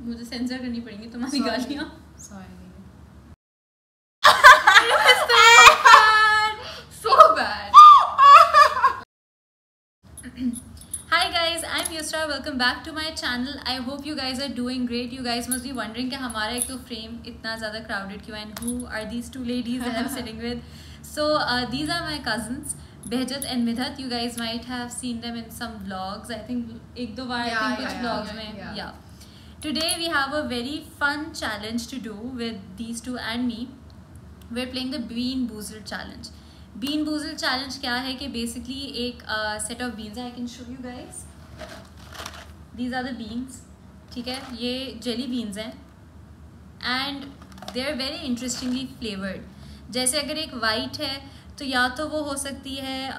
मुझे सेंसर करनी पड़ेंगी तुम्हारी गालियाँ. Sorry. So bad. Hi guys, I'm Yusra. Welcome back to my channel. I hope you guys are doing great. You guys must be wondering कि हमारा एक तो frame इतना ज़्यादा crowded क्यों है and who are these two ladies that I'm sitting with. So these are my cousins, Behjat and Midhat. You guys might have seen them in some vlogs. I think एक दो बार I think कुछ vlogs में. Yeah. Today we have a very fun challenge to do with these two and me. We're playing the Bean Boozled challenge. Bean Boozled challenge क्या है कि basically एक set of beans है. I can show you guys. These are the beans. ठीक है, ये jelly beans हैं and they are very interestingly flavored. जैसे अगर एक वाइट है तो या तो वो हो सकती है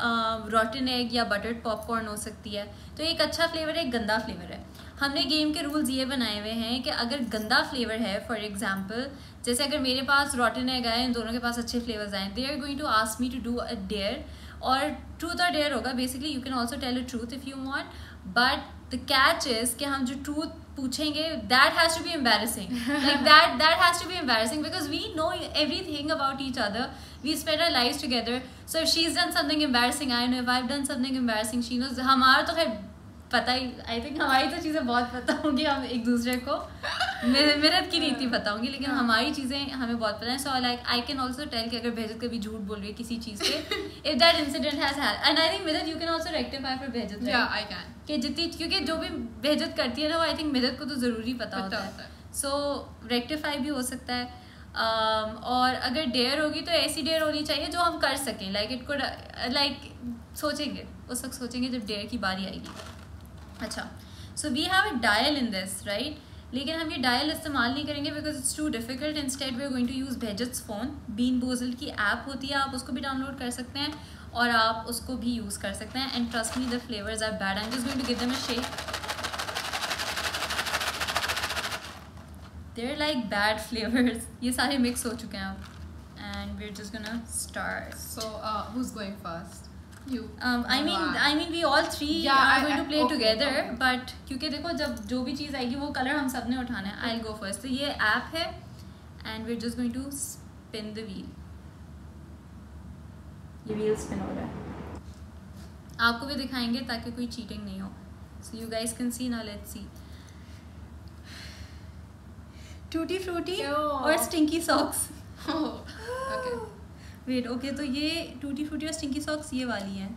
रॉटन एग या बटर्ड पॉपकॉर्न हो सकती है. तो एक अच्छा फ्लेवर है, एक गंदा फ्लेवर है. हमने गेम के रूल्स ये बनाए हुए हैं कि अगर गंदा फ्लेवर है, फॉर एग्जांपल जैसे अगर मेरे पास रॉटन एग आए, इन दोनों के पास अच्छे फ्लेवर्स आए, they are going to ask me to do a dare. और ट्रूथ और डेयर होगा. Basically you can also tell a truth if you want, but the catch is कि हम जो ट्रूथ पूछेंगे that has to be embarrassing. Like that has to be embarrassing because we know everything about each other. We spend our lives together. So if she's done something embarrassing, I know. If I've done something embarrassing, she knows. हमारा तो खैर पता ही, I think हमारी तो चीज़ें बहुत पता होंगी हम एक दूसरे को. मेरे की नीति पता होंगी, लेकिन हमारी चीज़ें हमें बहुत पता है. So like I can also tell कि अगर बेहजत कभी झूठ बोल रही है किसी चीज़ पे, if that incident has had, and I think Midhat you can also rectify for बेहजत. Yeah, I can. कि जितनी, क्योंकि जो भी बेहजत करती है ना वो I think Midhat को तो ज़रूरी पता होता है. So rectify भी हो सकता है. और अगर डेयर होगी तो ऐसी डेयर होनी चाहिए जो हम कर सकें. लाइक इट कुड लाइक सोचेंगे, उस वक्त सोचेंगे जब डेयर की बारी आएगी. अच्छा, so we have a dial in this right. लेकिन हम ये डायल इस्तेमाल नहीं करेंगे because it's too difficult. Instead we are going to use बेहजत्स फ़ोन. बीन बोजल की ऐप होती है, आप उसको भी डाउनलोड कर सकते हैं और आप उसको भी यूज़ कर सकते हैं. And trust me the flavours are bad. I am just going to give them a shake. They're like bad flavors. ये सारे mix हो चुके हैं अब. And we're just gonna start. So who's going first? You. I mean we all three are going to play together. But क्योंकि देखो जब जो भी चीज़ आएगी वो कलर हम सब ने उठाना है. I'll go first. तो ये ऐप है and we're just going to spin the wheel. ये wheel spin हो रहा है. आपको भी दिखाएंगे ताकि कोई cheating नहीं हो. So you guys can see now. Let's see. Tutti frutti और stinky socks. Okay. Wait okay, तो ये टूटी फ्रूटी और स्टिंकी सॉक्स ये वाली हैं,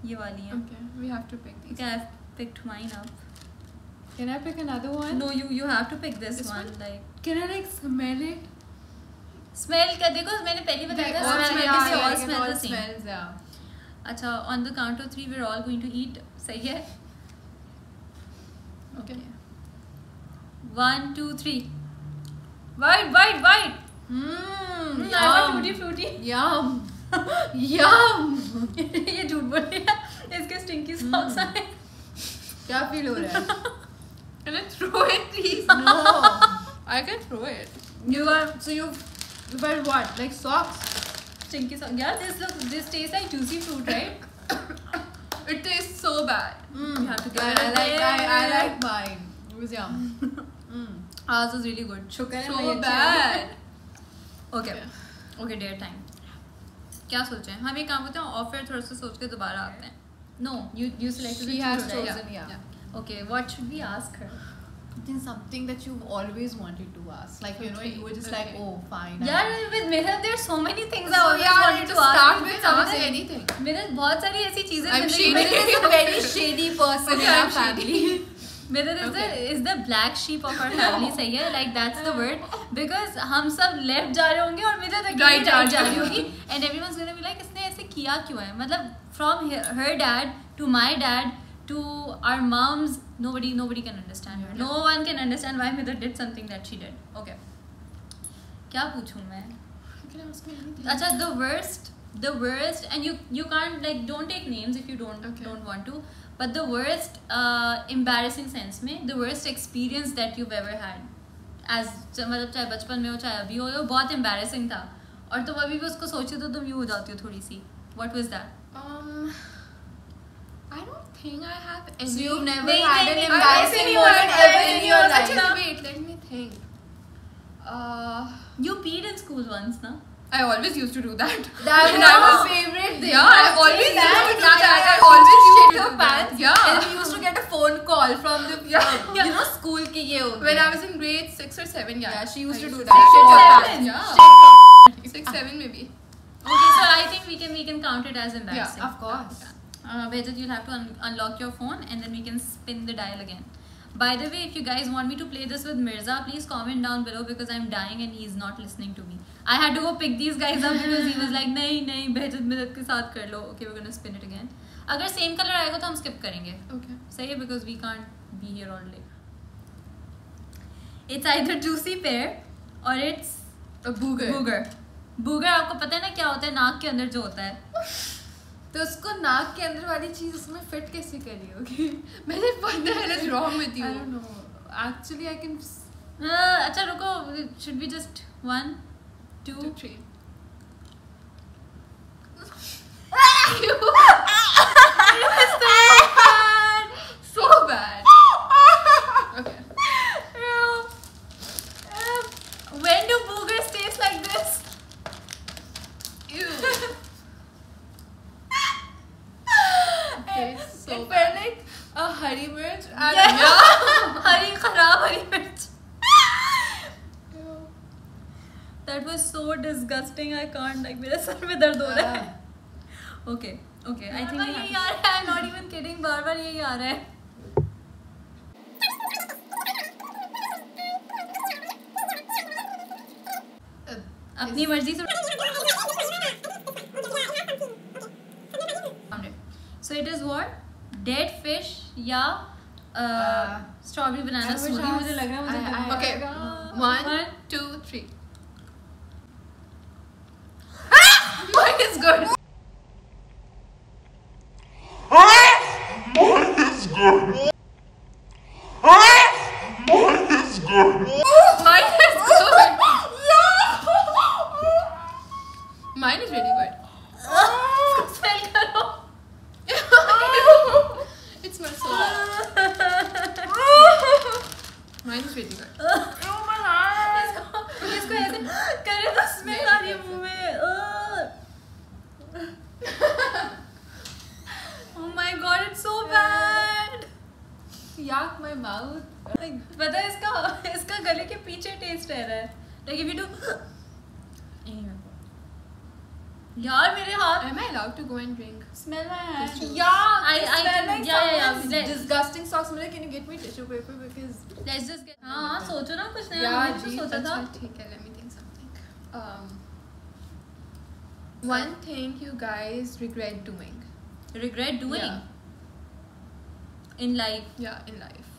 ये वाली हैं. Okay, we have to pick these. Okay, I've picked mine up. Can I pick another one? No, you have to pick this one. Like, can I like smell it? Smell का देखो, मैंने पहले बताया था smell में किसी और smell the same. Smells, yeah. अच्छा, on the count of 3 we're all going to eat. सही है? Okay. 1 2 3. White. Yum. Tutti frutti. Yum. Yum. ये झूठ बोल रही है. इसके स्टिंकी सॉक्स आए. क्या फील हो रहा है? Can I throw it, please? No. I can throw it. But what? Like socks? Stinky socks. Yeah, this tastes like juicy fruit, right? It tastes so bad. You have to get it. I like mine. It was yum. Ours was really good. So bad. Okay, dare time. क्या सोचें हम? एक काम करते हैं, और फिर थोड़ा सा सोच के दोबारा आते हैं. No, you selected. She has chosen. Yeah. Okay, what should we ask her? Something that you've always wanted to ask. Like, you know, you were just like, oh, fine. Yeah, with Midhat there's so many things I always wanted to ask. Start with something, anything. Midhat बहुत सारी ऐसी चीजें. I'm shady. A very shady person in our family. Midhat is the black sheep of our family. सही है, like that's the word. Because हम सब left जा रहे होंगे और Midhat right जा रही होगी. And everyone's gonna be like, इसने ऐसे किया क्यों है? मतलब from her dad to my dad to our moms, nobody can understand her. No one can understand why Midhat did something that she did. Okay. क्या पूछूं मैं? अच्छा, the worst, and you can't like don't take names if you don't want to. But the worst embarrassing sense में, the worst experience that you've ever had, as मतलब चाहे बचपन में हो चाहे अभी हो, बहुत embarrassing था और तुम अभी भी उसको सोचे तो तुम यूँ हो जाती हो थोड़ी सी. What was that? I don't think I have any. So you've never Nahi, had nahi, an nahi, embarrassing nahi, moment nahi, ever nahi, in your nahi, life. nahi. Wait, let me think. You peed in school once, na? I always used to do that. That When was I my was- favorite thing. Yeah, I always used that. to do that. I I always used shit to your do that. pants. Yeah. And we used to get a phone call from the Yeah. you know school ki ye ho When gaya. I was in grade 6 or 7, yeah. Yeah, she used I to do do that. Shit your Seven. pants. Yeah. 6, 7 maybe. Okay, so I think we can count it as embarrassing. Of course. Vedant, you'll have to unlock your phone and then we can spin the dial again. By the way, if you guys want me to play this with Mirza, please comment down below because I'm dying and he's not listening to me. I had to go pick these guys up because he was like, nahi, Vedant ke saath kar lo. Okay, we're gonna spin it again. अगर same color आएगा तो हम skip करेंगे. Okay. सही है because we can't be here all day. It's either juicy pear or it's A booger. booger. Booger आपको पता है ना क्या होता है? नाक के अंदर जो होता है. तो उसको नाक के अंदर वाली चीज उसमें फिट कैसे करी होगी? मैंने पता है what's wrong with you. I don't know. Actually, I can. अच्छा रुको. Should we just 1, 2, 2, 3. So bad. Okay. When do boogers taste like this? Ew. Okay, so It bad. felt like a हरी मिर्च. हरी खराब हरी मिर्च. That was so disgusting. I can't. Like मेरे sir में दर्द हो रहा है. Okay. Okay. I think यही आ रहा है. I'm not even kidding. बार-बार यही आ रहा है. अपनी मर्जी से. So it is what? Dead fish या strawberry banana smoothie. मुझे लग रहा है मुझे. Okay. 1, 2, 3. Mine is good. Mine is good. Mine is good. Mine is good. Mine is really good. Smell करो. It smells so bad. Mine is really good. इसको ऐसे करे तो स्मेल आ रही है मुंह में. Oh my god, it's so bad. Yuck, my mouth. पता है इसका गले के पीछे टेस्ट रह रहा है. Like if you do. यार मेरे हाथ. Am I allowed to go and drink? Smell my hand. Yeah, I smell can. like Yeah. someone's disgusting socks. Mira, can you get me tissue paper because Let's just get. हाँ सोचो ना कुछ नया. Yeah, मैंने तो जी, सोचा That's था. right. ठीक है, let me think something. One thing you guys regret doing. Regret doing Yeah. in life. Yeah, in life.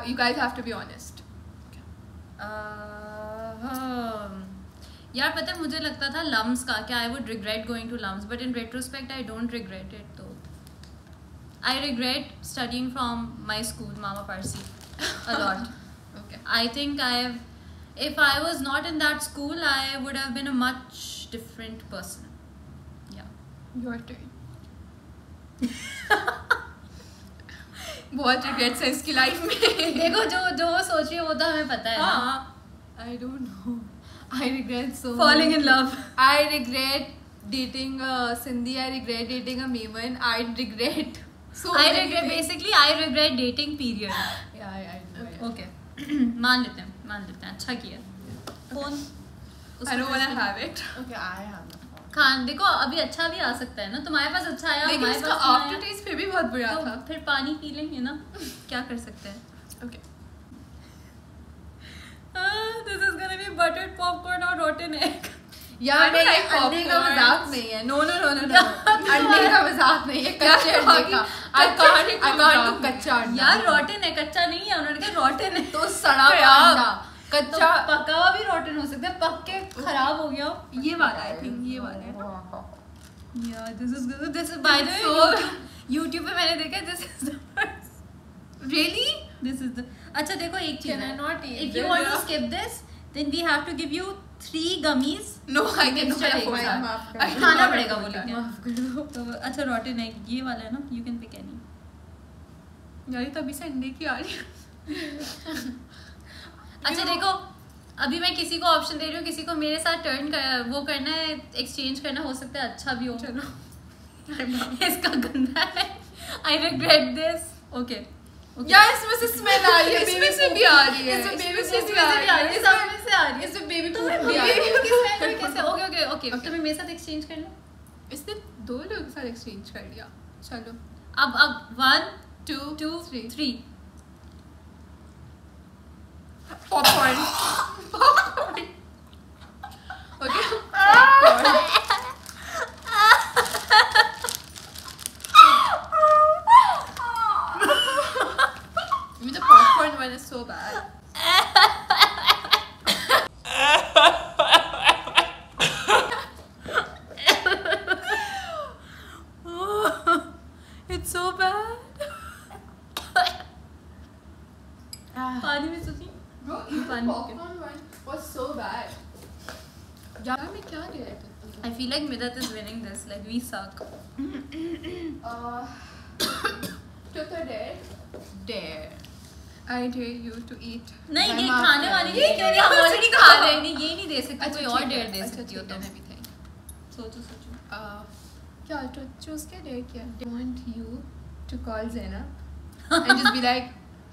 You guys have to be honest. यार पता है मुझे लगता था लम्स का क्या I would regret going to LUMS but in retrospect I don't regret it. तो I regret studying from my school Mama Parsi a lot. Okay. I think if I was not in that school I would have been a much different person. Yeah. Your turn. बहुत regrets हैं इसकी life में. देखो जो वो सोच रही है वो तो हमें पता है ना. I don't know. I regret so Falling much. in love. I regret dating a Sindhi. I regret dating a Maiman. I regret so I many regret things. basically I regret dating period. Yeah, I know. Yeah. Okay. मान लेते हैं अच्छा किया. Phone I don't want to have it. Okay, I have the phone. Khan देखो अभी अच्छा भी आ सकता है ना. तुम्हारे पास अच्छा आया लेकिन हमारे इसका पास नहीं after आया, taste फिर भी बहुत बुरा था. तो फिर पानी पी लेंगे ना. क्या कर सकते हैं. Okay. This is gonna be buttered popcorn or rotten egg. Yeah, I don't नहीं, like अंडे का popcorn. मजाक नहीं है. No. अंडे का मजाक नहीं है. कच्चे अंडे का. I can't do कच्चा अंडा. यार rotten है कच्चा नहीं है. उन्होंने कहा rotten है. तो सड़ा हुआ अंडा. तो कच्चा पका हुआ भी rotten हो सकता है. पक के खराब हो गया. ये वाला I think ये वाला है. Yeah, this is by the way So- YouTube पे मैंने देखा this is the first. Really? This is the अच्छा देखो एक चीज Can I है. not eat If you this? want to skip this then we have to give you 3 gummies. No, I can Mixture एक साथ। खाना पड़ेगा वो लेके। तो अच्छा rotten egg ये वाला है ना, you can pick any. यार तभी संडे की आ रही है। अच्छा देखो, अभी मैं किसी को ऑप्शन दे रही हूँ, किसी को मेरे साथ टर्न वो करना है, एक्सचेंज करना, हो सकता है अच्छा भी हो। चलो इसका गंदा है, I regret this. Okay. यार इसमें से स्मेल आ रही है, इसमें से भी आ रही है, इसमें बेबी इसमें से भी आ रही है, सब में से आ रही है। इसमें बेबी तुम्हें भी आ रही है। इसकी स्मेल कैसे? ओके ओके ओके, अब तुम्हें मेरे साथ एक्सचेंज कर लो। इसने 2 लोगों के साथ एक्सचेंज कर लिया। चलो अब 1 2 3 3 popcorn. Okay the popcorn one is so bad. It's so bad. पानी में सोची। Bro, even the popcorn one was so bad. यार मैं क्या react करती हूँ? I feel like Midat is winning this. Like we suck. Truth or dare? Dare. I dare you to eat. नहीं My ये mouth खाने है। वाली ये नहीं, क्यों क्योंकि नहीं हम हो ऑलरेडी सकता? खा रहे हैं। नहीं ये नहीं दे सकते, कोई और ठीक डेयर है, दे अच्छा, सकती हो ठीक तुम। है, let me think. सोचो सोचो। क्या तो चूज क्या डेयर किया? I want you to call Zainab and just be like,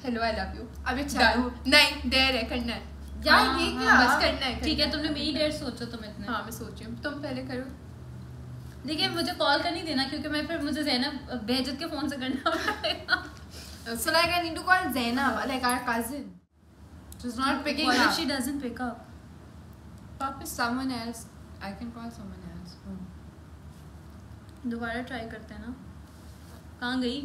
hello, I love you. अबे Done. चलो नहीं dare है, करना है। यार ये क्या बस करना है। ठीक है, तुमने मेरी डेयर सोचो तुम इतने। हाँ मैं सोच रही हूँ, तुम पहले करो। देखिए मुझे कॉल कर नहीं देना, क्योंकि मैं फिर मुझे ज़ैनब बेहजत के फोन से करना पड़ेगा। So like I need to call Zainab, like our cousin. She's not picking What if up. she doesn't pick up? Someone else. I can call someone else. दोबारा ट्राई करते हैं ना। कहाँ गई?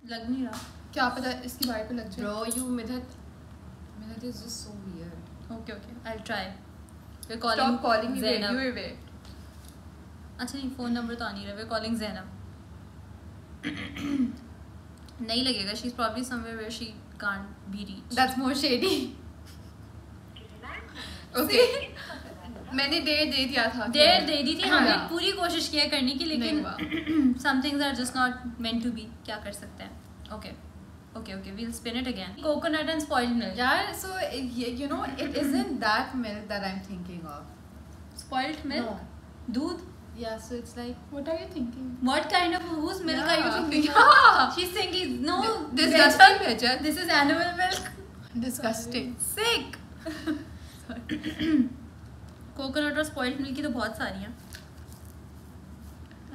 लग नहीं रहा। क्या पता इसकी बारी पे लग जाए। Bro, you Midhat is just so weird. Okay, okay, I'll try. We're Stop calling calling me Zainab. you away. अच्छा नहीं, फोन नंबर तो आ नहीं रहा। We're calling Zainab. नहीं लगेगा। She's probably somewhere where she can't be reached. That's more shady. Okay. मैंने dare दे दिया था। डेयर दे दी थी हमने, हाँ। पूरी कोशिश किया करने की, नहीं लेकिन हुआ। some things are just not meant to be. क्या कर सकते हैं? Okay, okay, okay. We'll spin it again. Coconut and spoiled milk. Yeah, so you know it isn't that milk that I'm thinking of. Spoiled milk. No. दूध. Yeah, so it's like What are you thinking? What kind of whose milk are you Yeah. thinking? Yeah. She's thinking no. Disgusting भेजा। This is animal milk. Disgusting. Sick. Coconut और spoiled milk की तो बहुत सारी हैं।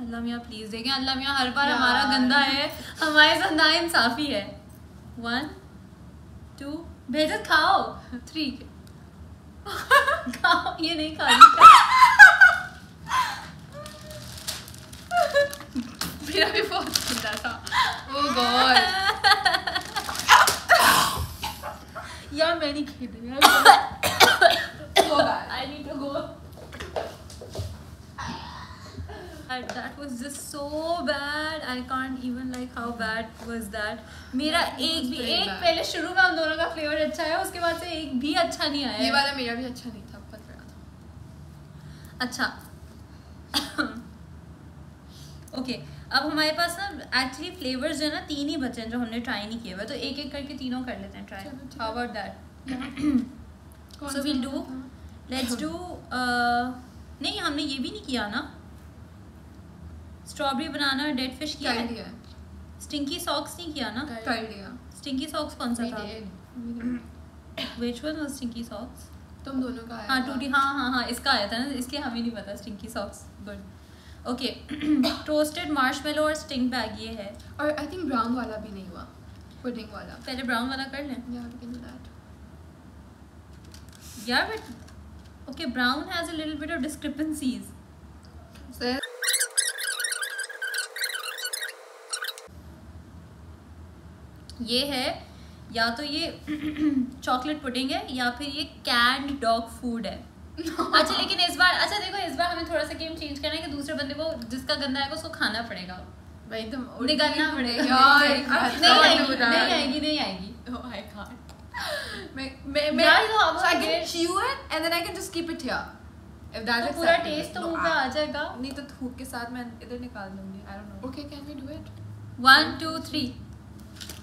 अल्लाह मियाँ please देखें, अल्लाह मियाँ हर बार हमारा गंदा है, हमारे साथ ना इंसाफी है। 1 2 भेजत खाओ। 3 खाओ, ये नहीं खा रही। मेरा भी बहुत गंदा था। Oh God. यार मैं नहीं खेल रही यार। So bad. I need to go. That was just so bad. I can't even like how bad was that. मेरा एक भी very एक bad. पहले शुरू में हम दोनों का फ्लेवर अच्छा है, उसके बाद से एक भी अच्छा नहीं आया। ये वाला मेरा भी अच्छा नहीं था, बहुत बड़ा था। अच्छा ओके अब हमारे पास ना एक्चुअली फ्लेवर्स जो है ना 3 ही बचे हैं जो हमने ट्राई नहीं किए हुए, तो एक एक करके तीनों कर लेते हैं ट्राई। चलो, ठीक है। How about that? कौन So सा we'll था? do let's do नहीं हमने ये भी नहीं किया ना, स्ट्रॉबेरी बनाना डेड फिश किया कर है, लिया। स्टिंकी सॉक्स नहीं किया ना। कर लिया। स्टिंकी सॉक्स कौन सा we था? did. Which one was stinky socks? तुम दोनों का आया हाँ था। टूटी, हाँ हाँ हाँ इसका आया था ना, इसके हमें नहीं पता। Stinky socks good. Okay toasted marshmallow और स्टिंग बैग ये है। और आई थिंक ब्राउन वाला भी नहीं हुआ, पुडिंग वाला। पहले ब्राउन वाला कर लें Yeah, we can do that. यार, but okay brown has a little bit of discrepancies. So, ये है या तो ये चॉकलेट पुडिंग है या फिर ये कैंड डॉग फूड है। अच्छा लेकिन इस बार अच्छा देखो, इस बार हमें थोड़ा सा गेम चेंज करना है कि दूसरे बंदे को जिसका गंदा आएगा उसको खाना पड़ेगा। भाई तुम निकलना पड़ेगा यार नहीं आएगी Oh, I can't. यार, तो अब So I can again- chew it and then I can just keep it here. If that's तो पूरा acceptable. टेस्ट तो No, मुंह पे आ जाएगा नहीं तो थूक के साथ मैं इधर निकाल दूंगी. I don't know. Okay, can we do it? 1 2 3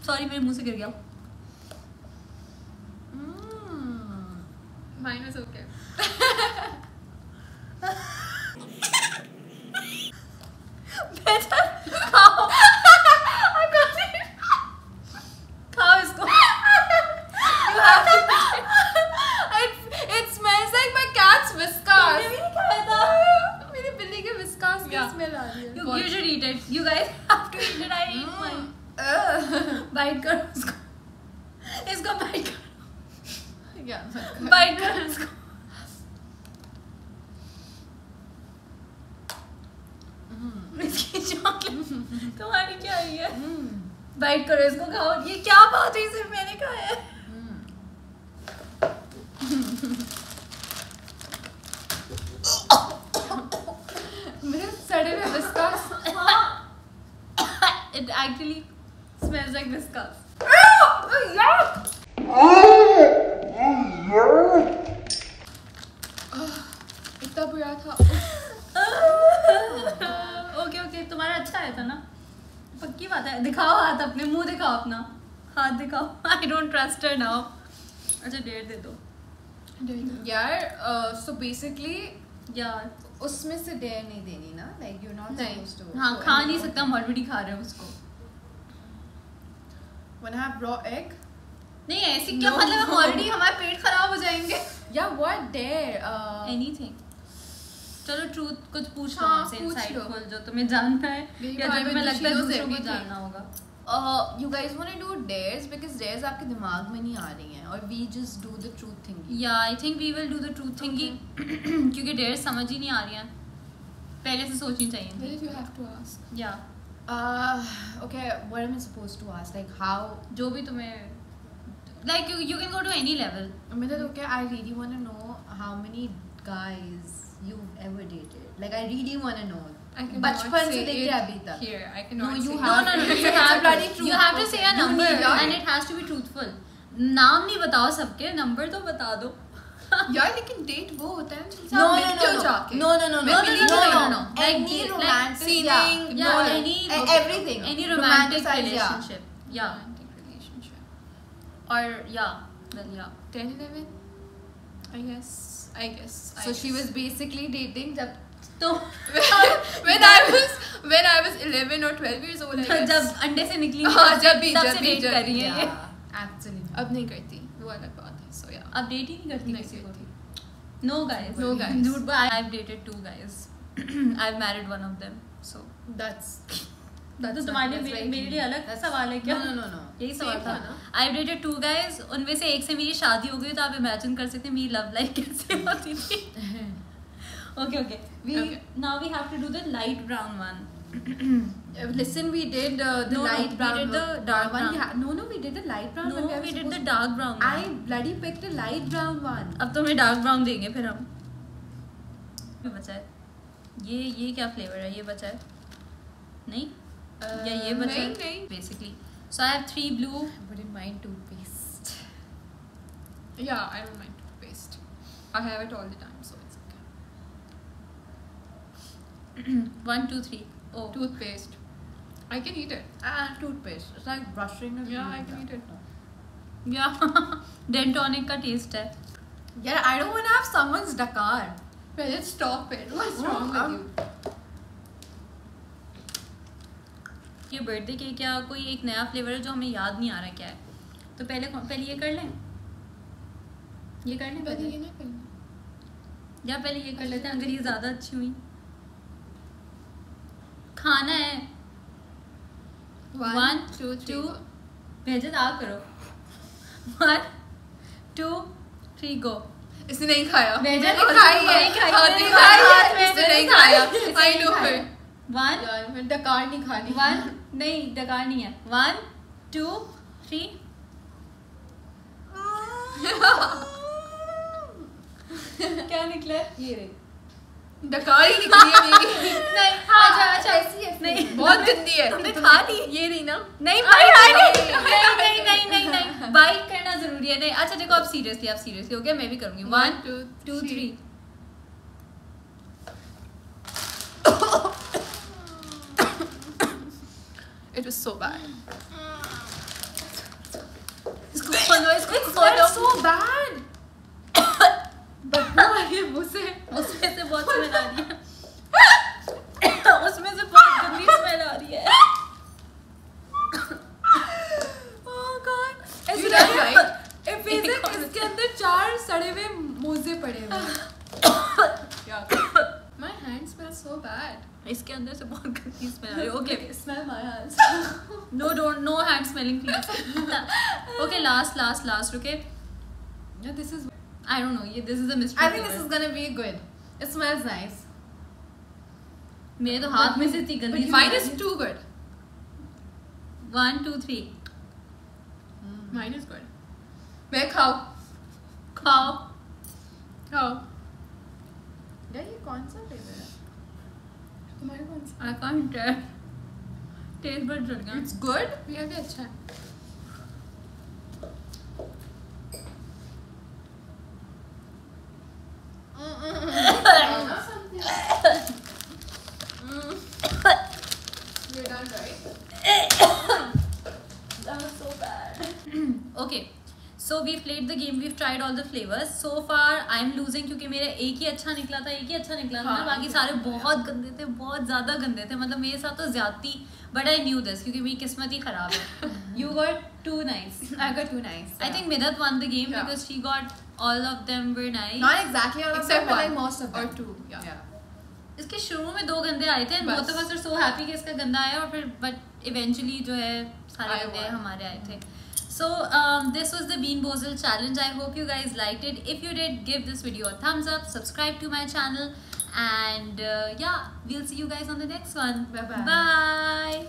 sorry मेरे मुंह से गिर गया Mine was okay. खाओ इसको It smells like my cat's whiskers. तुमने भी नहीं खाया था मेरी बिल्ली के whiskers की Yeah. smell आ रही है. you should eat it you guys have to eat it I ate mine bite करो इसको बाइट करो Yeah. बाइट करो इसको इसकी चॉकलेट तुम्हारी क्या आई है बाइट करो इसको खाओ ये क्या बात है सिर्फ मैंने खाया है मेरे सड़े हुए whiskers. it actually smells like viscous इतना बुरा था. ओके ओके तुम्हारा अच्छा आया था ना पक्की बात है दिखाओ हाथ अपने मुंह दिखाओ अपना हाथ दिखाओ I don't trust her now अच्छा 1.5 दे दो यार so basically यार उसमें से dare नहीं देनी ना, like you're not नहीं. supposed to. हाँ So खा anyone- नहीं सकता हम ऑलरेडी खा रहे हैं उसको When I have raw egg. नहीं ऐसे क्या No. मतलब हम ऑलरेडी हमारे पेट खराब हो जाएंगे Yeah, what dare? एनीथिंग चलो ट्रूथ कुछ पूछ लो हाँ, हमसे पूछ लो. insightful जो तुम्हें जानना है Baby, या जो I तुम्हें will लगता है choose दूसरों को everything. जानना होगा You guys want to do dares because dares आपके दिमाग में नहीं आ रही हैं और we just do the truth thing. या I think we will do the truth thing क्योंकि डेयर समझ ही नहीं आ रही हैं पहले से सोचनी चाहिए What if you have to ask? या Okay, what am I supposed to ask? Like how? जो भी तुम्हें like you can go to any level मतलब okay, I really want to know how many guys you've ever dated. Like I really want to know. I cannot बचपन से say लेके it अभी तक. Here, I No, cannot you say have no it. you It's have bloody to truth. you have to say a You number need it. and it has to be truthful नाम नहीं बताओ सबके number तो बता दो यार लेकिन date वो होता है जिनसे No, आप no, मिलते no, हो no. जाके. No, no, no, no. No, no, no, no, no. Any Like, romantic, feeling, yeah no, any everything. any romantic Romanticize, yeah. relationship yeah Romantic relationship. or yeah well yeah 10, 11? I guess. So she was basically dating जब तो when I was 11 or 12 years old, I guess. जब अंडे से निकली हाँ, जब भी तब से डेट जब कर रही है ये actually. अब नहीं करती, वो अलग बात है. So yeah. अब डेट ही नहीं करती नहीं किसी को करती. no guys No guys. dude but I've dated 2 guys I've married one of them so That's तो तुम्हारे लिए very मेरे लिए अलग That's- सवाल है क्या No, no, no, no. यही सवाल Same था था ना? I've dated 2 guys उनमें से एक से मेरी शादी हो गई तो आप इमेजिन कर सकते हैं मेरी लव लाइफ कैसे होती थी okay we Okay. now we have to do the light brown one Listen, we did the No, light we brown. did the dark one. brown. No, we did the light brown no one. where we were did the supposed dark brown to- one. I bloody picked a light brown one. अब तो हमें dark brown देंगे फिर हम ये बचा है ये क्या फ्लेवर है ये बचा है नहीं या ये बचा है नहीं. Basically so I have 3 blue I wouldn't mind toothpaste. Yeah, I don't mind toothpaste. I have it all the time, so it's okay. 1 2 3 oh Toothpaste. I can eat it. Toothpaste. It's like brushing your Yeah, teeth. I can eat it. या डेंटोनिक का test है Yeah, I don't want to have someone's Dakar. Well, stop it. What's wrong with you? ये birthday cake या कोई एक नया flavour है जो हमें याद नहीं आ रहा क्या है तो पहले ये कर लें ये कर लें पहले पहले ये ना करना. या पहले ये कर लेते हैं अगर ये ज़्यादा अच्छी हुई खाना है 1 2 3 भेजे आ करो 1 2 3 गो इसने नहीं खाया. भेजे मैंने खाई है. नहीं खाई, हाँ, मैंने नहीं खाई खाई हाथ है. में, इसने मैंने नहीं खाई, खाया. इसने I नहीं know खाई. it. 1 यार मैं डकार नहीं खानी. 1 नहीं डकार नहीं है 1 2 3 क्या निकला ये रे. डकारी निकली है मेरी। नहीं अच्छा ऐसी है नहीं बहुत गंदी है। तुमने खा ली ये रही ना। नहीं नहीं बाइट करना जरूरी है। नहीं अच्छा देखो आप सीरियसली ओके मैं भी करूंगी 1 2 3 It was so bad. इसको खोलो It's so bad. बदबू आ रही है मुंह से। उसमें से बहुत स्मेल आ रही है उसमें से बहुत गंदी स्मेल आ रही है। Oh God. ऐसे You लग know, रहा है। It feels like इसके अंदर 4 सड़े हुए मोजे पड़े हुए हैं। My hand smells so bad. इसके अंदर से बहुत गंदी स्मेल आ रही है। Okay Smell my hands. No hand smelling please. Okay last okay Yeah, this is. I don't know ये this is a mystery. I think this is gonna be good. It smells nice. मेरे तो हाथ में से इतनी गंदी Mine is too good. 1 2 3 Mine is good. मैं खाओ खाओ यार ये कौन सा फ्लेवर है? तुम्हारे कौन सा? आई कांट टेस्ट बड जल गया। It's good. ये भी अच्छा है। You're done, right? That was so bad. Okay, so we've played the game. We've tried all the flavors. So far, I'm losing क्योंकि मेरा एक ही अच्छा निकला था ना हाँ, बाकी सारे बहुत गंदे थे, बहुत ज़्यादा गंदे थे। मतलब मेरे साथ तो ज्यादती, but I knew this क्योंकि मेरी किस्मत ही खराब है। You got 2 nice. I got 2 nice. I think Midat won the game Yeah. because she got all of them were nice. Not exactly all of them, Except but like one. most of them. Or two. Yeah. इसके शुरू में 2 गंदे आए थे and बस। both of us are so happy कि इसका गंदा आया और फिर but eventually जो है सारे I गंदे won. हमारे आए थे। So this was the Bean Boozled challenge. I hope you guys liked it. If you did, give this video a thumbs up, subscribe to my channel, and yeah, we'll see you guys on the next one. Bye-bye. Bye.